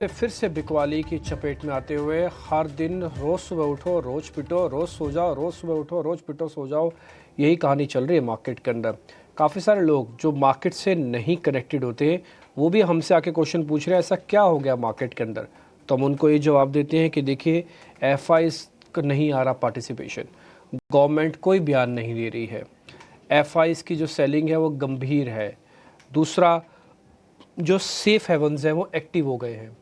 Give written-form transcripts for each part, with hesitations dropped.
फिर से बिकवाली की चपेट में आते हुए हर दिन रोज़ सुबह उठो रोज़ पिटो रोज़ सो जाओ, रोज़ सुबह उठो रोज़ पिटो सो जाओ, यही कहानी चल रही है मार्केट के अंदर। काफ़ी सारे लोग जो मार्केट से नहीं कनेक्टेड होते हैं वो भी हमसे आके क्वेश्चन पूछ रहे हैं ऐसा क्या हो गया मार्केट के अंदर। तो हम उनको ये जवाब देते हैं कि देखिए, एफआईज का नहीं आ रहा पार्टिसिपेशन, गवर्नमेंट कोई बयान नहीं दे रही है, एफआईज की जो सेलिंग है वो गंभीर है। दूसरा, जो सेफ हेवन्स हैं वो एक्टिव हो गए हैं,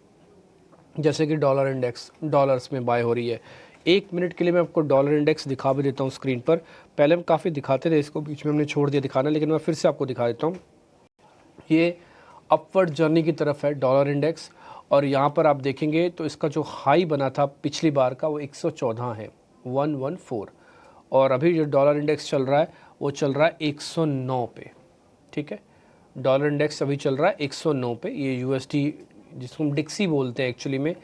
जैसे कि डॉलर इंडेक्स डॉलर्स में बाय हो रही है। 1 मिनट के लिए मैं आपको डॉलर इंडेक्स दिखा भी देता हूँ स्क्रीन पर। पहले हम काफ़ी दिखाते थे, इसको बीच में हमने छोड़ दिया दिखाना, लेकिन मैं फिर से आपको दिखा देता हूँ। ये अपवर्ड जर्नी की तरफ है डॉलर इंडेक्स, और यहाँ पर आप देखेंगे तो इसका जो हाई बना था पिछली बार का वो 114 है, 114। और अभी जो डॉलर इंडेक्स चल रहा है वो चल रहा है 109 पे। ठीक है, डॉलर इंडेक्स अभी चल रहा है 109 पे। ये यूएसडी, जिसको हम डिक्सी बोलते हैं एक्चुअली में,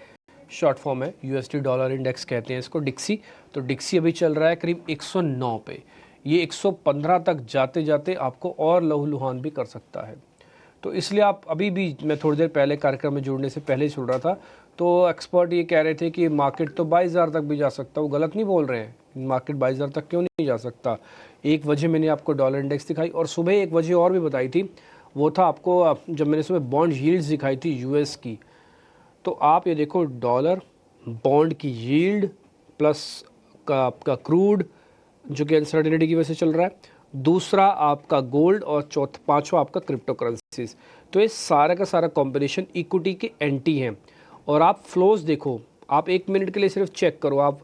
शॉर्ट फॉर्म है, यूएसडी डॉलर इंडेक्स कहते हैं इसको, डिक्सी। तो डिक्सी अभी चल रहा है करीब 109 पे। ये 115 तक जाते जाते आपको और लहूलुहान भी कर सकता है। तो इसलिए आप अभी भी, मैं थोड़ी देर पहले कार्यक्रम में जुड़ने से पहले ही सुन रहा था, तो एक्सपर्ट ये कह रहे थे कि मार्केट तो 22,000 तक भी जा सकता। वो गलत नहीं बोल रहे हैं, मार्केट 22,000 तक क्यों नहीं जा सकता। एक वजह मैंने आपको डॉलर इंडेक्स दिखाई, और सुबह एक वजह और भी बताई थी, वो था आपको जब मैंने सुबह बॉन्ड यील्ड्स दिखाई थी यूएस की। तो आप ये देखो, डॉलर बॉन्ड की यील्ड प्लस का आपका क्रूड, जो कि अनसर्टेनिटी की वजह से चल रहा है, दूसरा आपका गोल्ड, और पांचवा आपका क्रिप्टो करेंसीज। तो ये सारा का सारा कॉम्बिनेशन इक्विटी के एंटी हैं। और आप फ्लोज देखो, आप 1 मिनट के लिए सिर्फ चेक करो, आप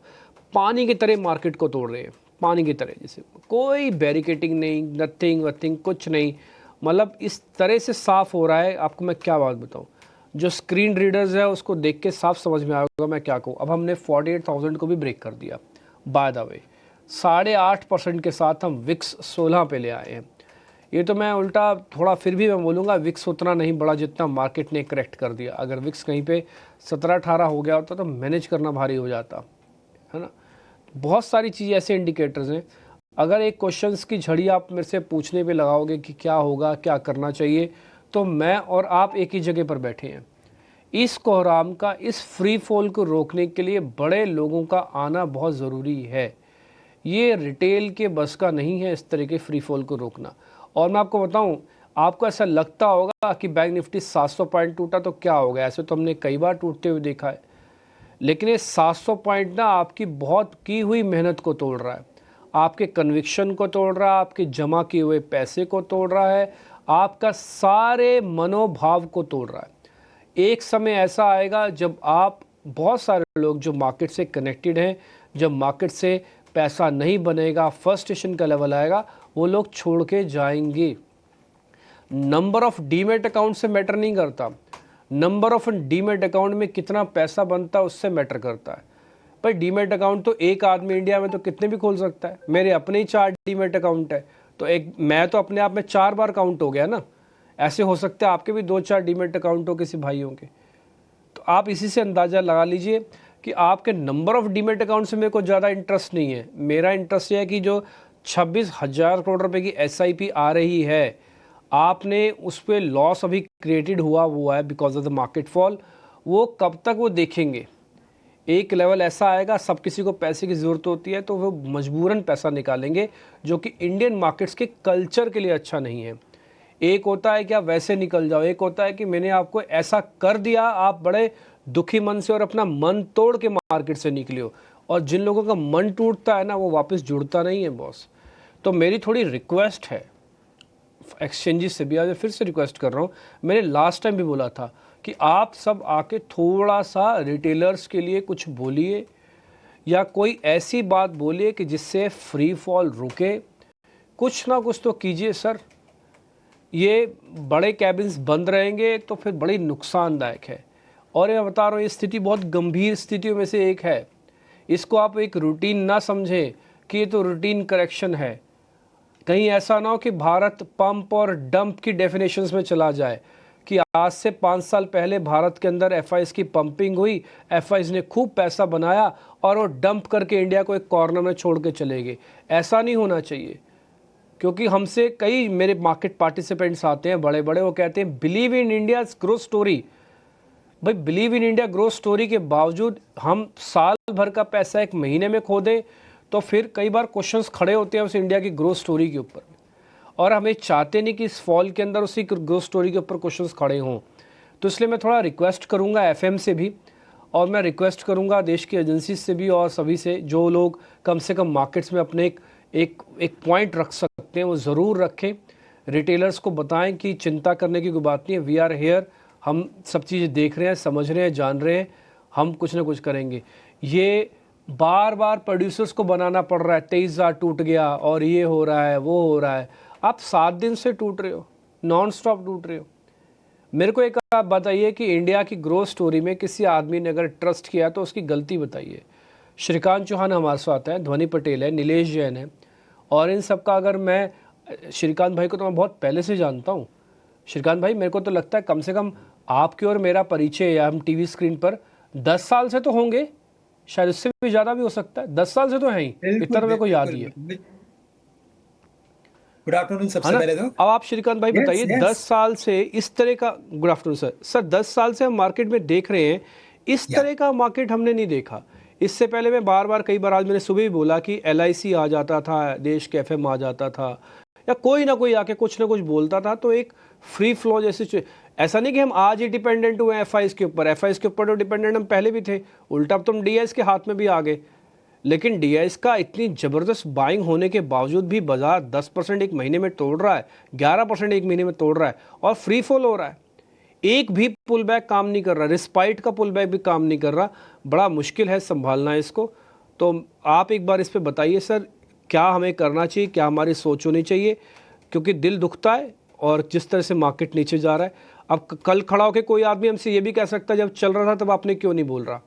पानी की तरह मार्केट को तोड़ रहे हैं, पानी की तरह, जैसे कोई बैरिकेटिंग नहीं, नथिंग वथिंग कुछ नहीं, मतलब इस तरह से साफ़ हो रहा है। आपको मैं क्या बात बताऊं, जो स्क्रीन रीडर्स है उसको देख के साफ समझ में आएगा मैं क्या कहूँ। अब हमने 48,000 को भी ब्रेक कर दिया बाय द वे, 8.5% के साथ हम विक्स 16 पे ले आए हैं। ये तो मैं उल्टा थोड़ा फिर भी मैं बोलूँगा, विक्स उतना नहीं बढ़ा जितना मार्केट ने करेक्ट कर दिया। अगर विक्स कहीं पे 17-18 हो गया होता तो मैनेज करना भारी हो जाता है ना। बहुत सारी चीज़ें ऐसे इंडिकेटर्स हैं। अगर एक क्वेश्चंस की झड़ी आप मेरे से पूछने पे लगाओगे कि क्या होगा, क्या करना चाहिए, तो मैं और आप एक ही जगह पर बैठे हैं। इस कोहराम का, इस फ्री फॉल को रोकने के लिए बड़े लोगों का आना बहुत ज़रूरी है। ये रिटेल के बस का नहीं है इस तरह के फ्री फॉल को रोकना। और मैं आपको बताऊं, आपको ऐसा लगता होगा कि बैंक निफ्टी 700 पॉइंट टूटा तो क्या हो गया, ऐसे तो हमने कई बार टूटते हुए देखा है। लेकिन ये 700 पॉइंट ना आपकी बहुत की हुई मेहनत को तोड़ रहा है, आपके कन्विक्शन को तोड़ रहा है, आपके जमा किए हुए पैसे को तोड़ रहा है, आपका सारे मनोभाव को तोड़ रहा है। एक समय ऐसा आएगा जब आप, बहुत सारे लोग जो मार्केट से कनेक्टेड हैं, जब मार्केट से पैसा नहीं बनेगा, फर्स्ट स्टेशन का लेवल आएगा, वो लोग छोड़ के जाएंगे। नंबर ऑफ डीमेट अकाउंट से मैटर नहीं करता, नंबर ऑफ डीमेट अकाउंट में कितना पैसा बनता है उससे मैटर करता है। पर डीमेट अकाउंट तो एक आदमी इंडिया में तो कितने भी खोल सकता है। मेरे अपने ही 4 डीमेट अकाउंट है, तो एक मैं तो अपने आप में 4 बार काउंट हो गया ना। ऐसे हो सकते हैं आपके भी 2-4 डीमेट अकाउंट हो किसी भाइयों के। तो आप इसी से अंदाज़ा लगा लीजिए कि आपके नंबर ऑफ डीमेट अकाउंट से मेरे को ज़्यादा इंटरेस्ट नहीं है। मेरा इंटरेस्ट ये है कि जो 26,000 करोड़ रुपए की एसआईपी आ रही है, आपने उस पर लॉस अभी क्रिएटेड हुआ है because of the market fall, वो कब तक वो देखेंगे। एक लेवल ऐसा आएगा, सब किसी को पैसे की ज़रूरत होती है तो वो मजबूरन पैसा निकालेंगे, जो कि इंडियन मार्केट्स के कल्चर के लिए अच्छा नहीं है। एक होता है कि आप वैसे निकल जाओ, एक होता है कि मैंने आपको ऐसा कर दिया, आप बड़े दुखी मन से और अपना मन तोड़ के मार्केट से निकले हो। और जिन लोगों का मन टूटता है ना, वो वापस जुड़ता नहीं है बॉस। तो मेरी थोड़ी रिक्वेस्ट है एक्सचेंजेस से भी, आज फिर से रिक्वेस्ट कर रहा हूँ, मैंने लास्ट टाइम भी बोला था कि आप सब आके थोड़ा सा रिटेलर्स के लिए कुछ बोलिए, या कोई ऐसी बात बोलिए कि जिससे फ्री फॉल रुके। कुछ ना कुछ तो कीजिए सर। ये बड़े कैबिन्स बंद रहेंगे तो फिर बड़ी नुकसानदायक है। और मैं बता रहा हूँ, ये स्थिति बहुत गंभीर स्थितियों में से एक है। इसको आप एक रूटीन ना समझें कि ये तो रूटीन करेक्शन है। कहीं ऐसा ना हो कि भारत पंप और डंप की डेफिनेशंस में चला जाए, कि आज से 5 साल पहले भारत के अंदर एफआईज की पंपिंग हुई, एफआईज ने खूब पैसा बनाया और वो डंप करके इंडिया को एक कॉर्नर में छोड़ के चले गए। ऐसा नहीं होना चाहिए। क्योंकि हमसे कई मेरे मार्केट पार्टिसिपेंट्स आते हैं बड़े बड़े, वो कहते हैं believe in India's growth story. भाई believe in India growth story के बावजूद हम साल भर का पैसा एक महीने में खो दें तो फिर कई बार क्वेश्चंस खड़े होते हैं उस इंडिया की ग्रोथ स्टोरी के ऊपर, और हमें चाहते नहीं कि इस फॉल के अंदर उसी ग्रोथ स्टोरी के ऊपर क्वेश्चंस खड़े हों। तो इसलिए मैं थोड़ा रिक्वेस्ट करूंगा एफएम से भी, और मैं रिक्वेस्ट करूंगा देश की एजेंसी से भी और सभी से, जो लोग कम से कम मार्केट्स में अपने एक पॉइंट रख सकते हैं वो ज़रूर रखें। रिटेलर्स को बताएं कि चिंता करने की कोई बात नहीं है, वी आर हेयर, हम सब चीज़ें देख रहे हैं, समझ रहे हैं, जान रहे हैं, हम कुछ ना कुछ करेंगे। ये बार बार प्रोड्यूसर्स को बनाना पड़ रहा है, 23,000 टूट गया और ये हो रहा है वो हो रहा है। आप 7 दिन से टूट रहे हो, नॉन स्टॉप टूट रहे हो। मेरे को एक आप बताइए कि इंडिया की ग्रोथ स्टोरी में किसी आदमी ने अगर ट्रस्ट किया तो उसकी गलती बताइए। श्रीकांत चौहान हमारे साथ हैं, ध्वनि पटेल है, नीलेश जैन है, और इन सब का अगर मैं, श्रीकांत भाई को तो मैं बहुत पहले से जानता हूँ। श्रीकांत भाई मेरे को तो लगता है कम से कम आपके और मेरा परिचय, या हम टीवी स्क्रीन पर 10 साल से तो होंगे, शायद उससे भी ज़्यादा भी हो सकता है, 10 साल से तो है ही, इतना तो मेरे को याद ही है। गुड आफ्टरनून है सबसे ना। पहले तो। अब आप श्रीकांत भाई यस बताइए, यस 10 साल से इस तरह का, गुड आफ्टरनून सर। सर 10 साल से हम मार्केट में देख रहे हैं, इस या तरह का मार्केट हमने नहीं देखा। इससे पहले मैं बार बार कई बार, आज मैंने सुबह भी बोला कि LIC आ जाता था, देश के FM आ जाता था, या कोई ना कोई आके कुछ ना कुछ बोलता था, तो एक फ्री फ्लो जैसे। ऐसा नहीं कि हम आज ही डिपेंडेंट हुए FIs के ऊपर, FIs के ऊपर तो डिपेंडेंट हम पहले भी थे, उल्टा अब तुम DIs के हाथ में भी आ गए। लेकिन DIs का इतनी ज़बरदस्त बाइंग होने के बावजूद भी बाजार 10% एक महीने में तोड़ रहा है, 11% एक महीने में तोड़ रहा है, और फ्री फॉल हो रहा है। एक भी पुल बैक काम नहीं कर रहा, रिस्पाइट का पुल बैक भी काम नहीं कर रहा। बड़ा मुश्किल है संभालना इसको। तो आप एक बार इस पे बताइए सर, क्या हमें करना चाहिए, क्या हमारी सोच होनी चाहिए, क्योंकि दिल दुखता है और जिस तरह से मार्केट नीचे जा रहा है। अब कल खड़ा होकर कोई आदमी हमसे ये भी कह सकता है जब चल रहा था तब आपने क्यों नहीं बोल रहा।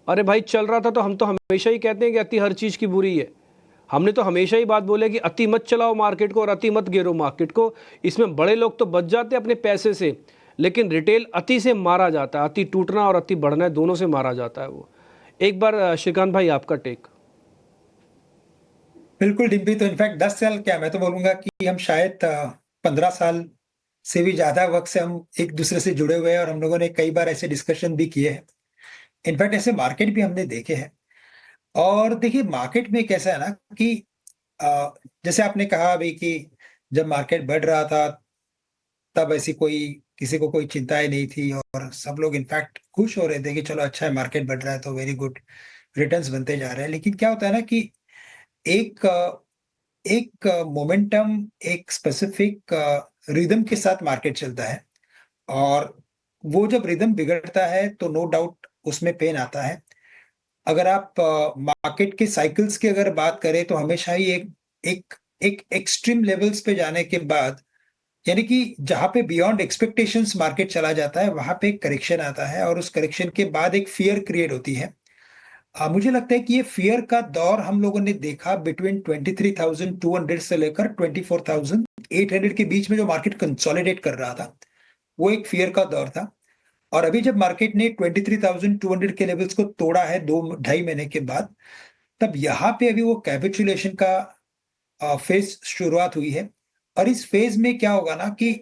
अरे भाई चल रहा था तो हम तो हमेशा ही कहते हैं कि अति हर चीज़ की बुरी है। हमने तो हमेशा ही बात बोले कि अति मत चलाओ मार्केट को और अति मत गिरो मार्केट को। इसमें बड़े लोग तो बच जाते हैं अपने पैसे से, लेकिन रिटेल अति से मारा जाता है। अति टूटना और अति बढ़ना है, दोनों से मारा जाता है वो। एक बार श्रीकांत भाई आपका टेक। बिल्कुल डिम्पी, तो इनफैक्ट 10 साल क्या, मैं तो बोलूंगा कि हम शायद 15 साल से भी ज्यादा वक्त से हम एक दूसरे से जुड़े हुए हैं, और हम लोगों ने कई बार ऐसे डिस्कशन भी किए हैं। इनफैक्ट ऐसे मार्केट भी हमने देखे हैं। और देखिए मार्केट में कैसा है ना कि जैसे आपने कहा अभी कि जब मार्केट बढ़ रहा था तब ऐसी कोई किसी को कोई चिंताएं नहीं थी, और सब लोग इनफैक्ट खुश हो रहे थे कि चलो अच्छा है, मार्केट बढ़ रहा है तो वेरी गुड, रिटर्न्स बनते जा रहे हैं। लेकिन क्या होता है ना कि एक एक मोमेंटम, एक स्पेसिफिक रिदम के साथ मार्केट चलता है, और वो जब रिदम बिगड़ता है तो नो डाउट उसमें पेन आता है। अगर आप मार्केट के साइकिल्स की अगर बात करें तो हमेशा ही एक एक एक एक्सट्रीम लेवल्स पे जाने के बाद, यानी कि जहां पे बियॉन्ड एक्सपेक्टेशंस मार्केट चला जाता है, वहां पे एक करेक्शन आता है, और उस करेक्शन के बाद एक फियर क्रिएट होती है। मुझे लगता है कि ये फियर का दौर हम लोगों ने देखा बिटवीन 23,200 से लेकर 24,800 के बीच में, जो मार्केट कंसोलिडेट कर रहा था, वो एक फियर का दौर था। और अभी जब मार्केट ने 23,200 के लेवल्स को तोड़ा है 2 ढाई महीने के बाद, तब यहाँ पे अभी वो कैपिचुलेशन का फेज शुरुआत हुई है। और इस फेज में क्या होगा ना कि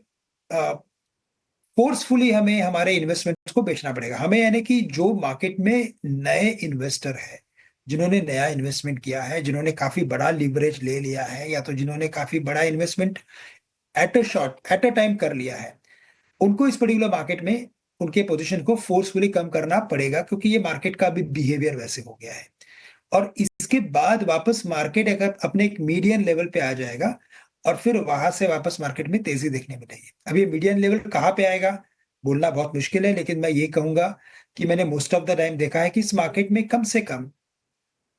फोर्सफुली हमें हमारे इन्वेस्टमेंट्स को बेचना पड़ेगा हमें, यानी कि जो मार्केट में नए इन्वेस्टर है, जिन्होंने नया इन्वेस्टमेंट किया है, जिन्होंने काफी बड़ा लिवरेज ले लिया है, या तो जिन्होंने काफी बड़ा इन्वेस्टमेंट एट अ टाइम कर लिया है, उनको इस पर्टिकुलर मार्केट में उनके पोजीशन को फोर्सफुली कम करना पड़ेगा, क्योंकि ये मार्केट का अभी बिहेवियर वैसे हो गया है। और इसके बाद वापस मार्केट अगर अपने एक मीडियन लेवल पे आ जाएगा, और फिर वहां से वापस मार्केट में तेजी देखने मिलेगी। अब ये मीडियन लेवल कहाँ पे आएगा बोलना बहुत मुश्किल है, लेकिन मैं ये कहूंगा कि मैंने मोस्ट ऑफ द टाइम देखा है कि इस मार्केट में कम से कम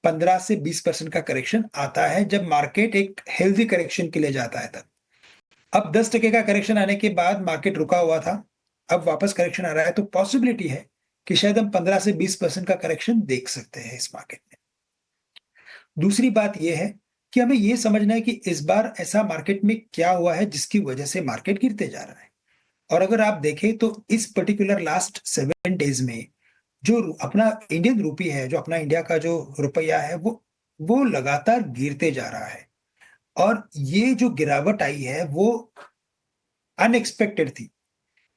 15 से 20% का करेक्शन आता है, जब मार्केट एक हेल्दी करेक्शन के लिए जाता है तब। अब 10% का करेक्शन आने के बाद मार्केट रुका हुआ था, अब वापस करेक्शन आ रहा है, तो पॉसिबिलिटी है कि शायद हम 15 से 20% का करेक्शन देख सकते हैं इस मार्केट में। दूसरी बात यह है कि हमें यह समझना है कि इस बार ऐसा मार्केट में क्या हुआ है जिसकी वजह से मार्केट गिरते जा रहा है। और अगर आप देखें तो इस पर्टिकुलर लास्ट 7 डेज में जो अपना इंडियन रूपी है, जो अपना इंडिया का जो रुपया है, वो लगातार गिरते जा रहा है। और ये जो गिरावट आई है वो अनएक्सपेक्टेड थी।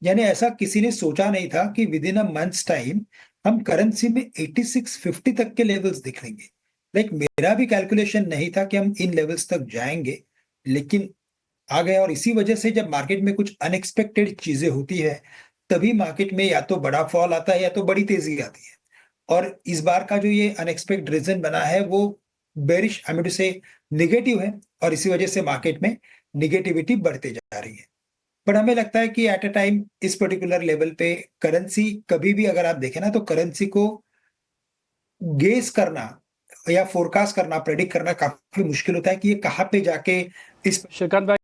यानी ऐसा किसी ने सोचा नहीं था कि with in a months time हम करेंसी में 8650 तक के लेवल्स दिख लेंगे। लाइक मेरा भी कैलकुलेशन नहीं था कि हम इन लेवल्स तक जाएंगे, लेकिन आ गए। और इसी वजह से जब मार्केट में कुछ अनएक्सपेक्टेड चीजें होती है, तभी मार्केट में या तो बड़ा फॉल आता है या तो बड़ी तेजी आती है। और इस बार का जो ये अनएक्सपेक्टेड रीजन बना है वो बेरिश, आई मीन टू से नेगेटिव है, और इसी वजह से मार्केट में नेगेटिविटी बढ़ते जा रही है। बट हमें लगता है कि एट अ टाइम इस पर्टिकुलर लेवल पे करेंसी, कभी भी अगर आप देखें ना, तो करेंसी को गेस करना या फोरकास्ट करना, प्रेडिक्ट करना काफी मुश्किल होता है कि ये कहाँ पे जाके इस श्रीकांत भाई